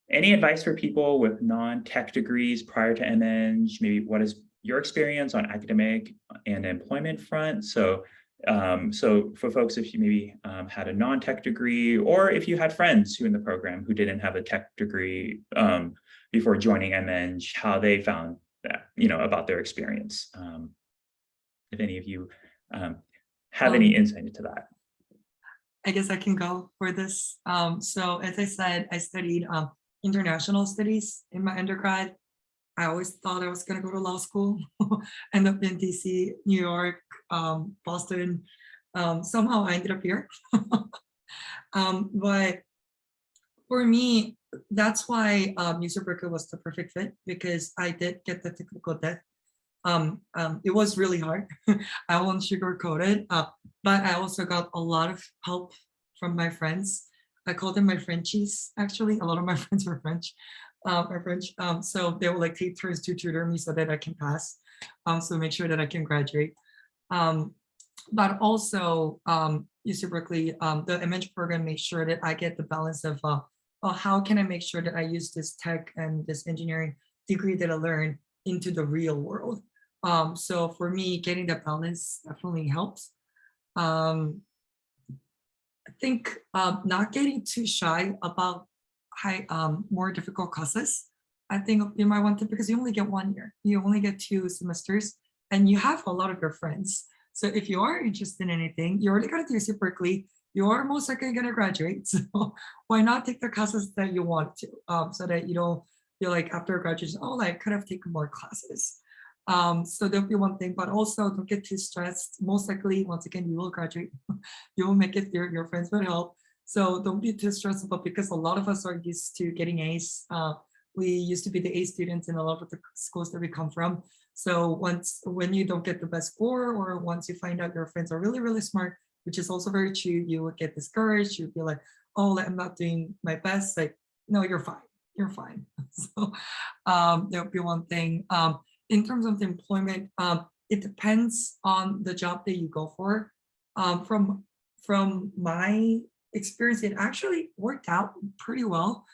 any advice for people with non-tech degrees prior to MEng, maybe what is your experience on academic and employment front? So for folks, if you maybe had a non-tech degree, or if you had friends who in the program who didn't have a tech degree before joining MEng, how they found that, about their experience. If any of you have any insight into that. I guess I can go for this. So as I said, I studied international studies in my undergrad. I always thought I was going to go to law school, end up in DC, New York, Boston. Somehow I ended up here. But for me, that's why UC Berkeley was the perfect fit, because I did get the technical debt. It was really hard. I won't sugarcoat it, but I also got a lot of help from my friends. I call them my Frenchies, actually. A lot of my friends were French. So they will like take turns to tutor me so that I can pass, so make sure that I can graduate. But also UC Berkeley, the MEng program made sure that I get the balance of how can I make sure that I use this tech and this engineering degree that I learned into the real world. So for me, getting that balance definitely helps. I think not getting too shy about more difficult classes. I think you might want to, because you only get 1 year, you only get 2 semesters, and you have a lot of your friends. So if you are interested in anything, you already got to do Berkeley, you are most likely going to graduate. So why not take the classes that you want to, so that you don't feel like after graduation, oh, I could have taken more classes. So that'll be one thing, but also don't get too stressed. Most likely, once again, you will graduate, you will make it, your friends will help. So don't be too stressed about, because a lot of us are used to getting A's. We used to be the A students in a lot of the schools that we come from. So when you don't get the best score, or once you find out your friends are really, really smart, which is also very true, you would get discouraged. You'd be like, oh, I'm not doing my best. Like, no, you're fine. You're fine. So that'll be one thing. In terms of the employment, it depends on the job that you go for. From my experience, it actually worked out pretty well,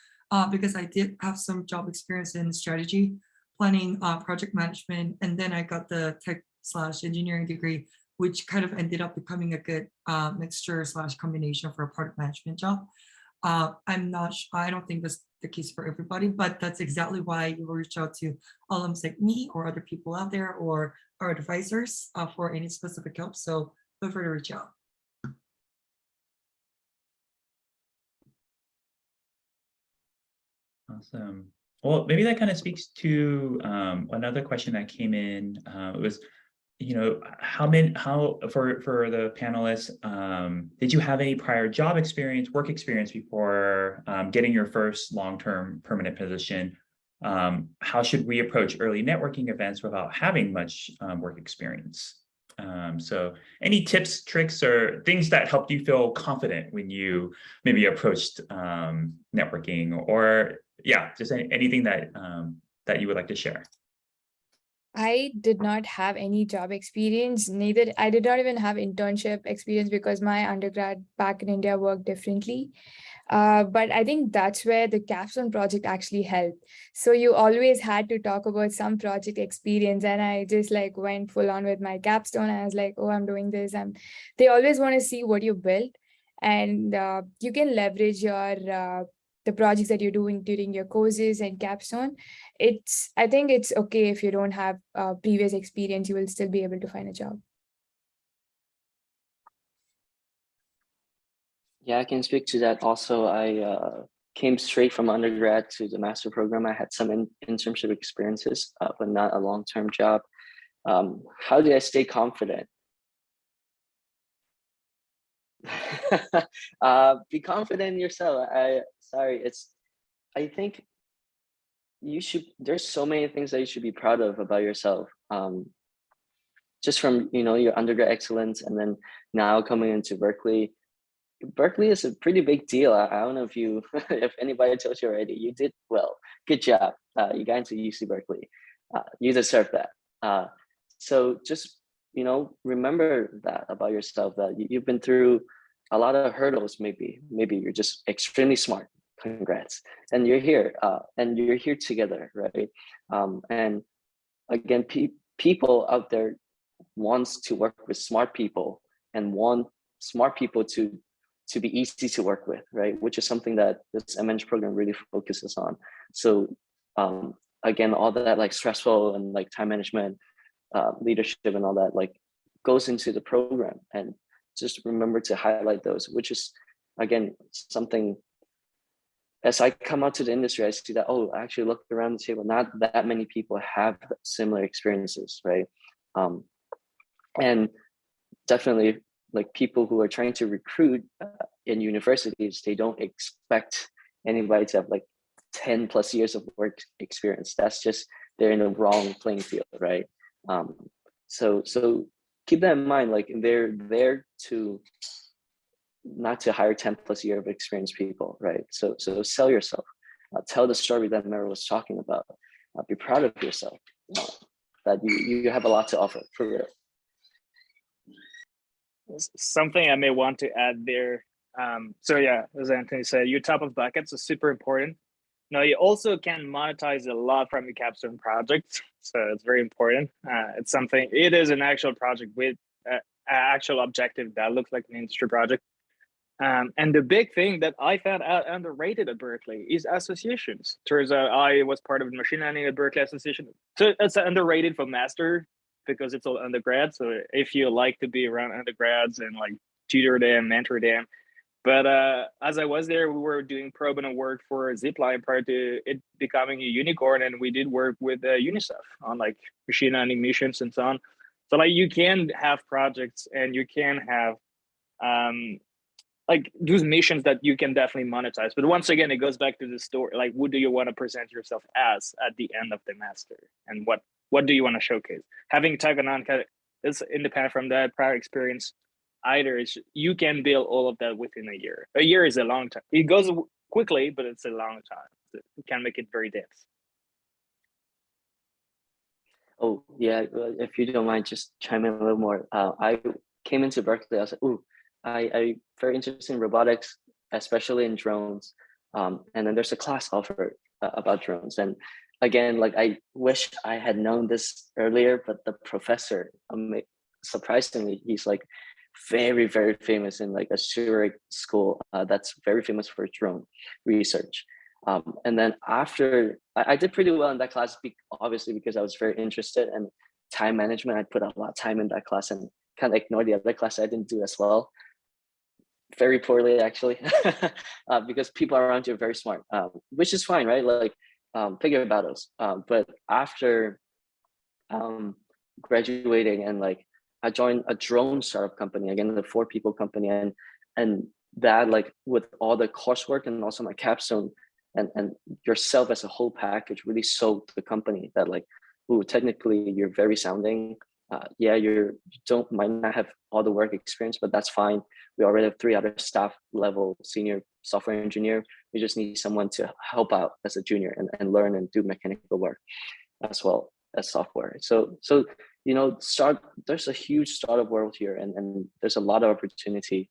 because I did have some job experience in strategy, planning, project management, and then I got the tech/engineering degree, which kind of ended up becoming a good mixture/combination for a product management job. I don't think that's the case for everybody, but that's exactly why you will reach out to alums like me or other people out there, or our advisors, for any specific help. So feel free to reach out. Awesome. Well, maybe that kind of speaks to another question that came in. It was, for the panelists, did you have any prior job experience, work experience before getting your first long-term permanent position? How should we approach early networking events without having much work experience? So any tips, tricks, or things that helped you feel confident when you maybe approached networking, or just anything that that you would like to share? I did not have any job experience, neither I did not even have internship experience, because my undergrad back in India worked differently. But I think that's where the capstone project actually helped. So you always had to talk about some project experience, and I just like went full on with my capstone. I was like, oh, I'm doing this. They always want to see what you built, and you can leverage your the projects that you're doing during your courses and capstone. I think it's okay if you don't have previous experience, you will still be able to find a job. Yeah, I can speak to that. Also, I came straight from undergrad to the master program. I had some internship experiences, but not a long-term job. How did I stay confident? Be confident in yourself. I think there's so many things that you should be proud of about yourself. Just from, your undergrad excellence, and then now coming into Berkeley. Berkeley is a pretty big deal. I don't know if anybody told you already. You did well. Good job. You got into UC Berkeley. You deserve that. So just, remember that about yourself, that you've been through a lot of hurdles. Maybe you're just extremely smart. Congrats. And you're here, together, right? And again, people out there wants to work with smart people, and want smart people to be easy to work with, right? Which is something that this MEng program really focuses on. So again, all that like stressful and like time management, leadership and all that like goes into the program, and just remember to highlight those, which is again something. As I come out to the industry, I see that, I actually looked around the table, not that many people have similar experiences, right? And definitely like people who are trying to recruit in universities, they don't expect anybody to have like 10 plus years of work experience. That's just, they're in the wrong playing field, right? So keep that in mind, like they're there to not to hire 10 plus year of experienced people, right? So sell yourself, tell the story that Meryll was talking about, be proud of yourself, that you have a lot to offer, for real. Something I may want to add there. So yeah, as Anthony said, your top of buckets is super important. Now you also can monetize a lot from your capstone project, so it's very important. It is an actual project with an actual objective that looks like an industry project. And the big thing that I found out underrated at Berkeley is associations. Turns out I was part of the machine learning at Berkeley Association. So it's underrated for master because it's all undergrad. So if you like to be around undergrads and like tutor them, mentor them. But as I was there, we were doing pro bono work for Zipline prior to it becoming a unicorn. And we did work with UNICEF on like machine learning missions and so on. So like you can have projects and you can have like those missions that you can definitely monetize. But once again, it goes back to the story. Like, what do you want to present yourself as at the end of the master? And what do you want to showcase? Having taken on is independent from that prior experience either. You can build all of that within a year. A year is a long time. It goes quickly, but it's a long time. So it can make it very dense. Oh, yeah, if you don't mind, just chime in a little more. I came into Berkeley, I was like, ooh, I very interested in robotics, especially in drones. And then there's a class offered about drones. And again, like I wish I had known this earlier, but the professor, surprisingly, he's like very, very famous in like a Zurich school that's very famous for drone research. And then after, I did pretty well in that class, obviously because I was very interested in time management. I put a lot of time in that class and kind of ignored the other class I didn't do as well. Very poorly, actually, because people around you are very smart, which is fine, right? Like, figure about us. But after graduating and like, I joined a drone startup company, again, the 4-people company, and that like with all the coursework and also my capstone and yourself as a whole package really sold the company that like, ooh, technically you're very sounding. Yeah, you might not have all the work experience, but that's fine. We already have 3 other staff level senior software engineer. We just need someone to help out as a junior and learn and do mechanical work as well as software. So you know, there's a huge startup world here, and there's a lot of opportunity.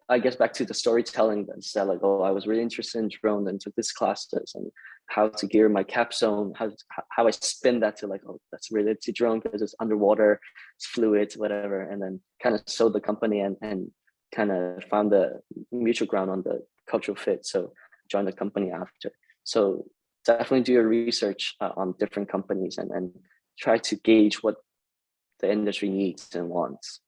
I guess back to the storytelling that said like, oh, I was really interested in drone and took this classes and how to gear my capstone, how I spin that to like, oh, that's related to drone because it's underwater, it's fluid, whatever, and then kind of sold the company and kind of found the mutual ground on the cultural fit. So joined the company after. So definitely do your research on different companies and try to gauge what the industry needs and wants.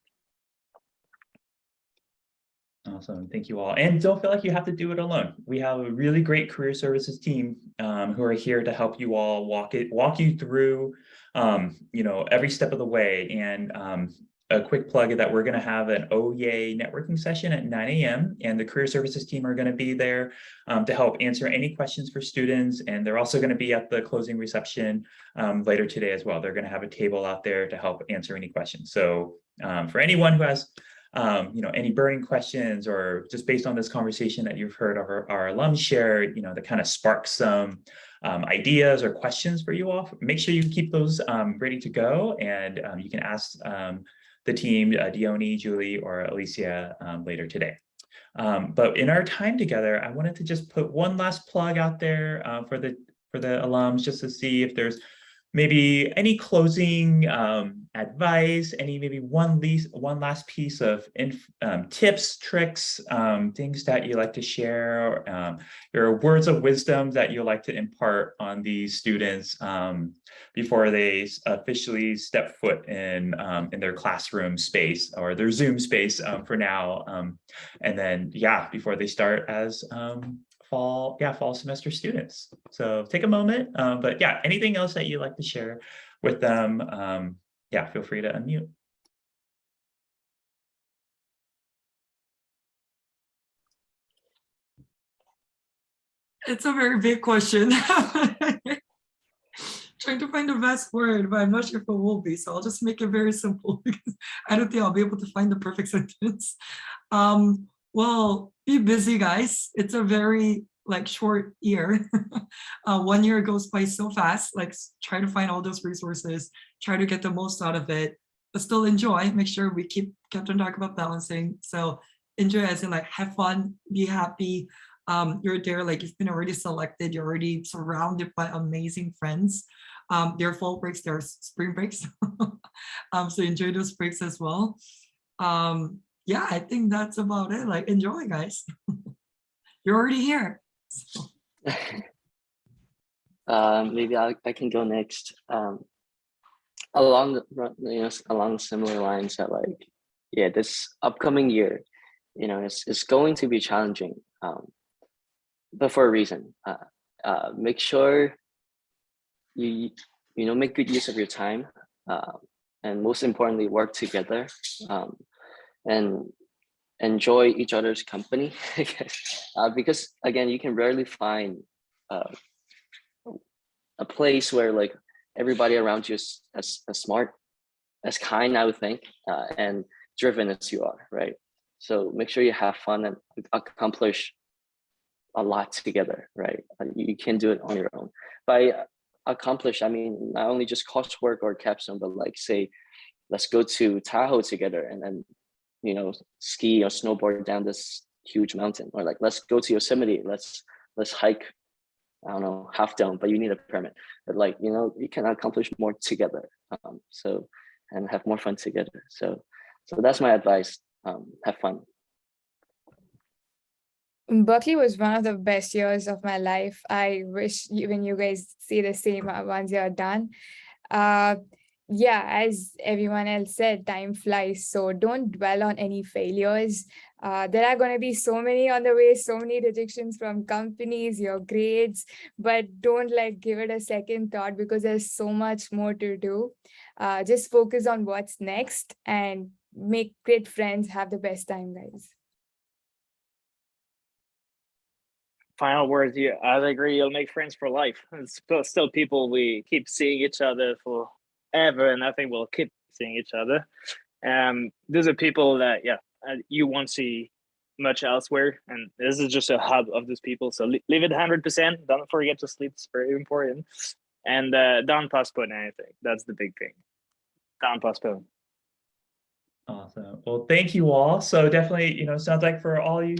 Awesome, thank you all. And don't feel like you have to do it alone. We have a really great career services team who are here to help you all walk you through, you know, every step of the way. And a quick plug that we're going to have an OYE networking session at 9 a.m. and the career services team are going to be there to help answer any questions for students. And they're also going to be at the closing reception later today as well. They're going to have a table out there to help answer any questions. So for anyone who has you know, any burning questions or just based on this conversation that you've heard our alums share, you know, that kind of sparks some ideas or questions for you all, make sure you keep those ready to go. And you can ask the team, Dione, Julie, or Alicia later today. But in our time together, I wanted to just put one last plug out there for the alums, just to see if there's maybe any closing advice, maybe one last piece of tips, tricks, things that you like to share, your words of wisdom that you like to impart on these students before they officially step foot in their classroom space or their Zoom space for now, and then before they start as fall semester students. So take a moment, but anything else that you'd like to share with them, feel free to unmute. It's a very big question. Trying to find the best word, but I'm not sure if it will be, so I'll just make it very simple because I don't think I'll be able to find the perfect sentence. Well, be busy, guys. It's a very short year. 1 year goes by so fast. Try to find all those resources, try to get the most out of it, but still enjoy. Make sure we kept on talking about balancing. So enjoy as in have fun, be happy. You're there, you've been already selected, you're already surrounded by amazing friends. There are fall breaks, there are spring breaks. So enjoy those breaks as well. Yeah, I think that's about it. Like, enjoy, guys. You're already here. So. Maybe I can go next. Along along similar lines that like, yeah, this upcoming year, it's going to be challenging, but for a reason. Make sure you make good use of your time, and most importantly, work together, and enjoy each other's company. Because again, you can rarely find a place where like everybody around you is as smart, as kind, I would think, and driven as you are, right? So make sure you have fun and accomplish a lot together, right? You can't do it on your own. By accomplish, I mean not only just coursework or capstone, but like say, let's go to Tahoe together and then ski or snowboard down this huge mountain, or like let's go to Yosemite, let's hike, I don't know, Half Dome, but you need a permit. But like, you can accomplish more together. And have more fun together. So that's my advice. Have fun. Berkeley was one of the best years of my life. I wish even you guys say the same once you're done. Yeah, as everyone else said, time flies. So don't dwell on any failures. There are going to be so many on the way, so many rejections from companies, your grades, but don't give it a second thought because there's so much more to do. Just focus on what's next and make great friends. Have the best time, guys. Final words. Yeah, I agree. You'll make friends for life. It's still people we keep seeing each other forever, and I think we'll keep seeing each other. These are people that you won't see much elsewhere, and this is just a hub of these people. So leave it 100%. Don't forget to sleep. It's very important, and don't postpone anything. That's the big thing. Don't postpone. Awesome. Well, thank you all. So definitely, sounds like for all you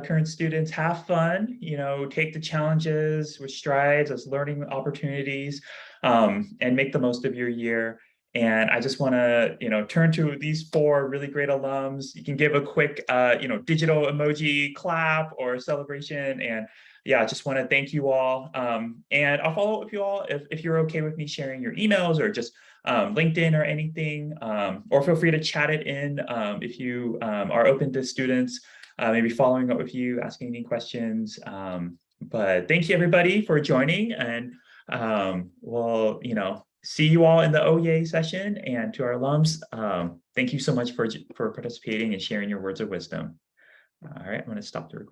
current students, have fun, take the challenges with strides as learning opportunities, and make the most of your year. And I just want to, turn to these 4 really great alums. You can give a quick, digital emoji clap or celebration. And yeah, I just want to thank you all. And I'll follow up with you all if you're okay with me sharing your emails or just LinkedIn or anything, or feel free to chat it in if you are open to students, maybe following up with you, asking any questions. But thank you everybody for joining, and we'll see you all in the OEA session. And to our alums, thank you so much for participating and sharing your words of wisdom. All right, I'm going to stop the recording.